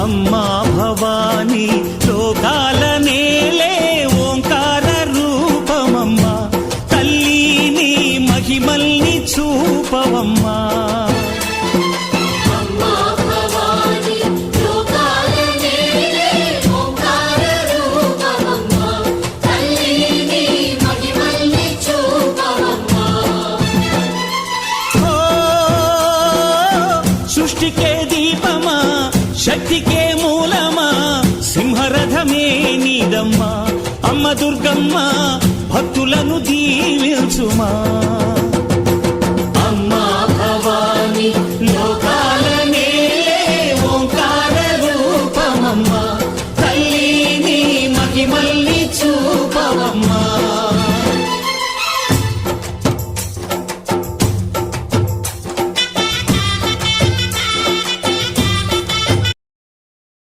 అమ్మా భవానీ లోకాల నేలే ఓంకార రూపమమ్మా తల్లి నీ మహిమల్ని చూపవమ్మా సృష్టికే దీపమా శక్తికే మూలమా సింహరథమే నీదమ్మా అమ్మ దుర్గమ్మ భక్తులను దీవించుమా